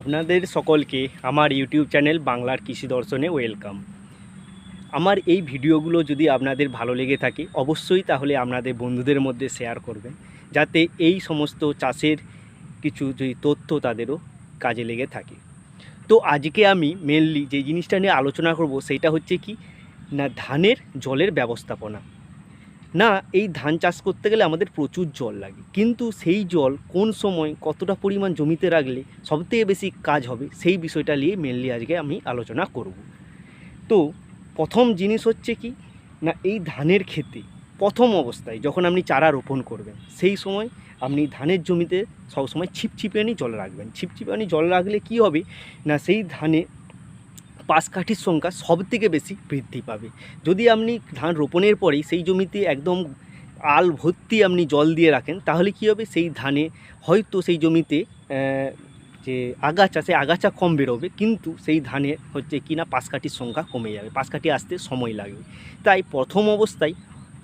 আপনাদের সকলকে আমার ইউটিউব চ্যানেল বাংলার কৃষি দর্শনে ওয়েলকাম। আমার এই ভিডিওগুলো যদি আপনাদের ভালো লেগে থাকে অবশ্যই তাহলে আপনাদের বন্ধুদের মধ্যে শেয়ার করবেন, যাতে এই সমস্ত চাষের কিছু যদি তথ্য তাদেরও কাজে লেগে থাকে। তো আজকে আমি মেনলি যে জিনিসটা নিয়ে আলোচনা করব সেটা হচ্ছে কি না, ধানের জলের ব্যবস্থাপনা। না, এই ধান চাষ করতে গেলে আমাদের প্রচুর জল লাগে, কিন্তু সেই জল কোন সময় কতটা পরিমাণ জমিতে রাখলে সবথেকে বেশি কাজ হবে সেই বিষয়টা নিয়ে মেনলি আজকে আমি আলোচনা করব। তো প্রথম জিনিস হচ্ছে কি না, এই ধানের ক্ষেতে প্রথম অবস্থায় যখন আপনি চারা রোপণ করবেন সেই সময় আপনি ধানের জমিতে সবসময় ছিপছিপিয়ানি জল রাখবেন। ছিপছিপিয়ানি জল রাখলে কি হবে না, সেই ধানে পাশকাঠির সংখ্যা সবথেকে বেশি বৃদ্ধি পাবে। যদি আপনি ধান রোপণের পরেই সেই জমিতে একদম আল ভর্তি আপনি জল দিয়ে রাখেন, তাহলে কি হবে, সেই ধানে হয়তো সেই জমিতে যে আগাছা, সেই আগাছা কম বেরোবে, কিন্তু সেই ধানে হচ্ছে কি না পাশকাঠির সংখ্যা কমে যাবে, পাশকাঠি আসতে সময় লাগবে। তাই প্রথম অবস্থায়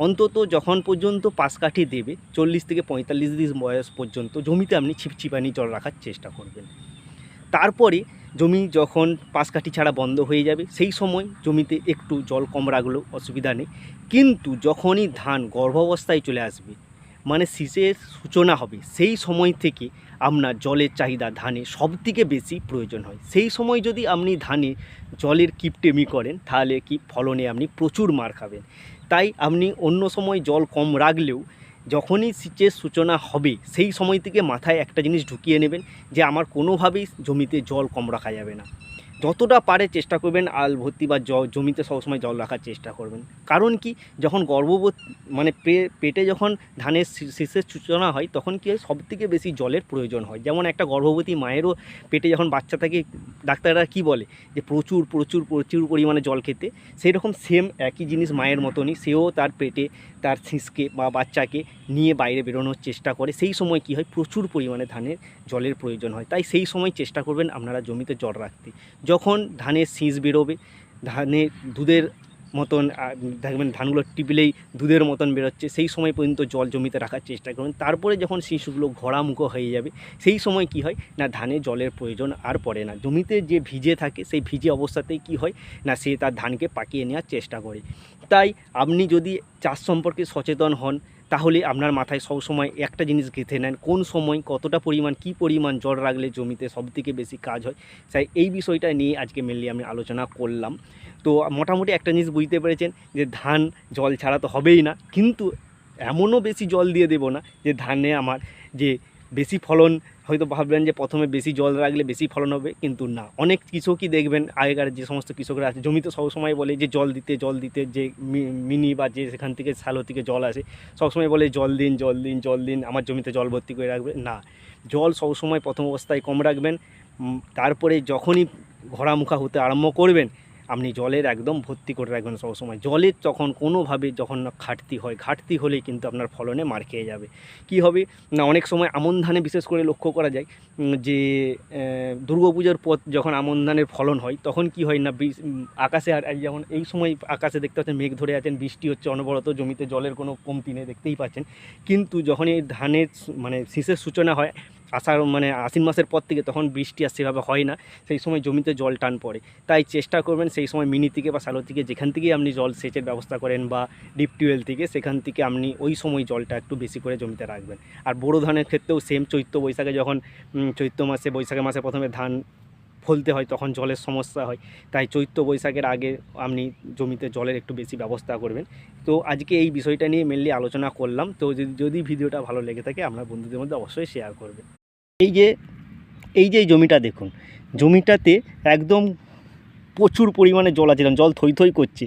অন্তত যখন পর্যন্ত পাশকাঠি দেবে 40 থেকে 45 দিন বয়স পর্যন্ত জমিতে আপনি ছিপছিপানি জল রাখার চেষ্টা করবেন। তারপরে জমি যখন পাশকাঠি ছাড়া বন্ধ হয়ে যাবে সেই সময় জমিতে একটু জল কম রাখলেও অসুবিধা নেই। কিন্তু যখনই ধান গর্ভাবস্থায় চলে আসবে, মানে শীষের সূচনা হবে, সেই সময় থেকে আপনার জলের চাহিদা ধানে সবথেকে বেশি প্রয়োজন হয়। সেই সময় যদি আপনি ধানে জলের কিপটেমি করেন তাহলে কি ফলনে আপনি প্রচুর মার খাবেন। তাই আপনি অন্য সময় জল কম রাখলেও যখনই সেচের সূচনা হবে সেই সময় থেকে মাথায় একটা জিনিস ঢুকিয়ে নেবেন যে আমার কোনোভাবেই জমিতে জল কম রাখা যাবে না। যতটা পারে চেষ্টা করবেন আল ভর্তি বা জমিতে সবসময় জল রাখার চেষ্টা করবেন। কারণ কি, যখন গর্ভবতী মানে পেটে যখন ধানের শীষের সূচনা হয় তখন কি হয়, সবথেকে বেশি জলের প্রয়োজন হয়। যেমন একটা গর্ভবতী মায়েরও পেটে যখন বাচ্চা থাকে, ডাক্তাররা কি বলে যে প্রচুর প্রচুর প্রচুর পরিমাণে জল খেতে, সেই রকম সেম একই জিনিস মায়ের মতনই, সেও তার পেটে তার শিশুকে বা বাচ্চাকে নিয়ে বাইরে বেরোনোর চেষ্টা করে। সেই সময় কি হয়, প্রচুর পরিমাণে ধানের জলের প্রয়োজন হয়। তাই সেই সময় চেষ্টা করবেন আপনারা জমিতে জল রাখতে। যখন ধানের শীষ বেরোবে, ধানের দুধের মতন দেখবেন ধানগুলো টিপলেই দুধের মতন বেরোচ্ছে, সেই সময় পর্যন্ত জল জমিতে রাখার চেষ্টা করবেন। তারপরে যখন শিশুগুলো ঘোড়ামুখো হয়ে যাবে সেই সময় কি হয় না, ধানে জলের প্রয়োজন আর পড়ে না। জমিতে যে ভিজে থাকে সেই ভিজে অবস্থাতেই কি হয় না, সে তার ধানকে পাকিয়ে নেওয়ার চেষ্টা করে। তাই আপনি যদি চাষ সম্পর্কে সচেতন হন তাহলে আপনার মাথায় সবসময় একটা জিনিস গেঁথে নেন, কোন সময় কতটা পরিমাণ কী পরিমাণ জল রাখলে জমিতে সবথেকে বেশি কাজ হয়। তাই এই বিষয়টা নিয়ে আজকে মেনলি আমি আলোচনা করলাম। তো মোটামুটি একটা জিনিস বুঝতে পেরেছেন যে ধান জল ছাড়া তো হবেই না, কিন্তু এমনও বেশি জল দিয়ে দেবো না যে ধানে আমার যে বেশি ফলন, হয়তো ভাবলেন যে প্রথমে বেশি জল রাখলে বেশি ফলন হবে, কিন্তু না। অনেক কৃষকই দেখবেন, আগেকার যে সমস্ত কৃষকরা আছে জমিতে সবসময় বলে যে জল দিতে, যে মিনি বা যে সেখান থেকে শ্যালো থেকে জল আসে সবসময় বলে জল দিন জল দিন জল দিন, আমার জমিতে জল ভর্তি করে রাখবে না। জল সবসময় প্রথম অবস্থায় কম রাখবেন, তারপরে যখনই ঘোড়ামুখা হতে আরম্ভ করবেন আপনি জলের একদম ভর্তি করে রাখবেন সবসময়। জলের তখন কোনোভাবে যখন না ঘাটতি হলেই কিন্তু আপনার ফলনে মার খেয়ে যাবে। কি হবে না, অনেক সময় আমন ধানে বিশেষ করে লক্ষ্য করা যায় যে দুর্গাপুজোর পর যখন আমন ধানের ফলন হয় তখন কি হয় না, আকাশে আর যেমন এই সময় আকাশে দেখতে পাচ্ছেন মেঘ ধরে আছেন, বৃষ্টি হচ্ছে অনবরত, জমিতে জলের কোনো কমতি নেই, দেখতেই পাচ্ছেন। কিন্তু যখন এই ধানের মানে শীষের সূচনা হয় আশ্বিন মাসের পর থেকে, তখন বৃষ্টি আর সেভাবে হয় না, সেই সময় জমিতে জল টান পড়ে। তাই চেষ্টা করবেন সেই সময় মিনি থেকে বা শ্যালো থেকে যেখান থেকেই আপনি জল সেচের ব্যবস্থা করেন বা ডিপ টিউবওয়েল থেকে, সেখান থেকে আপনি ওই সময় জলটা একটু বেশি করে জমিতে রাখবেন। আর বোরো ধানের ক্ষেত্রেও সেম, চৈত্র বৈশাখে যখন বৈশাখের মাসে প্রথমে ধান ফলতে হয় তখন জলের সমস্যা হয়। তাই চৈত্র বৈশাখের আগে আপনি জমিতে জলের একটু বেশি ব্যবস্থা করবেন। তো আজকে এই বিষয়টা নিয়ে মেনলি আলোচনা করলাম। তো যদি ভিডিওটা ভালো লেগে থাকে আপনার বন্ধুদের মধ্যে অবশ্যই শেয়ার করবেন। এই যে জমিটা দেখুন, জমিটাতে একদম প্রচুর পরিমাণে জল আছে, জল থই থই করছে।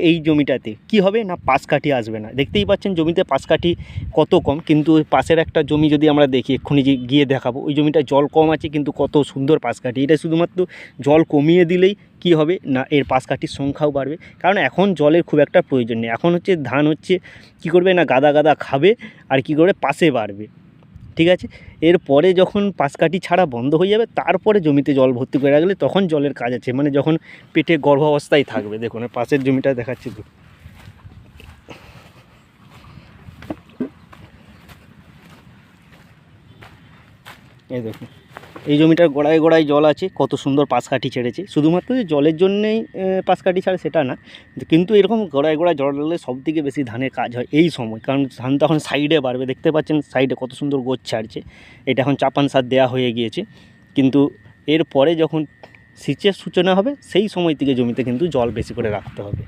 এই জমিটাতে কি হবে না, পাশকাঠি আসবে না। দেখতেই পাচ্ছেন জমিতে পাশকাঠি কত কম, কিন্তু ওই পাশের একটা জমি যদি আমরা দেখি, এক্ষুনি গিয়ে দেখাবো, ওই জমিটায় জল কম আছে কিন্তু কত সুন্দর পাশকাঠি। এটা শুধুমাত্র জল কমিয়ে দিলেই কি হবে না, এর পাশকাঠির সংখ্যাও বাড়বে। কারণ এখন জলের খুব একটা প্রয়োজন নেই, এখন হচ্ছে ধান হচ্ছে কী করবে না, গাদা গাদা খাবে আর কি করবে, পাশে বাড়বে। ঠিক আছে, এরপরে যখন পাশকাঠি ছাড়া বন্ধ হয়ে যাবে তারপরে জমিতে জল ভর্তি করে রাখলে তখন জলের কাজ আছে, মানে যখন পেটে গর্ভাবস্থায় থাকবে। দেখুন পাশের জমিটা দেখাচ্ছি, এই দেখুন এই জমিটার গোড়ায় গোড়ায় জল আছে, কত সুন্দর পাশকাঠি ছেড়েছে। শুধুমাত্র যে জলের জন্যেই পাশকাঠি ছাড়ে সেটা না, কিন্তু এরকম গোড়ায় গোড়ায় জল হলে সবথেকে বেশি ধানের কাজ হয় এই সময়, কারণ ধান তখন সাইডে বাড়বে। দেখতে পাচ্ছেন সাইডে কত সুন্দর গোছ ছাড়ছে। এটা এখন চাপান সার দেওয়া হয়ে গিয়েছে, কিন্তু এরপরে যখন সেচের সূচনা হবে সেই সময় থেকে জমিতে কিন্তু জল বেশি করে রাখতে হবে।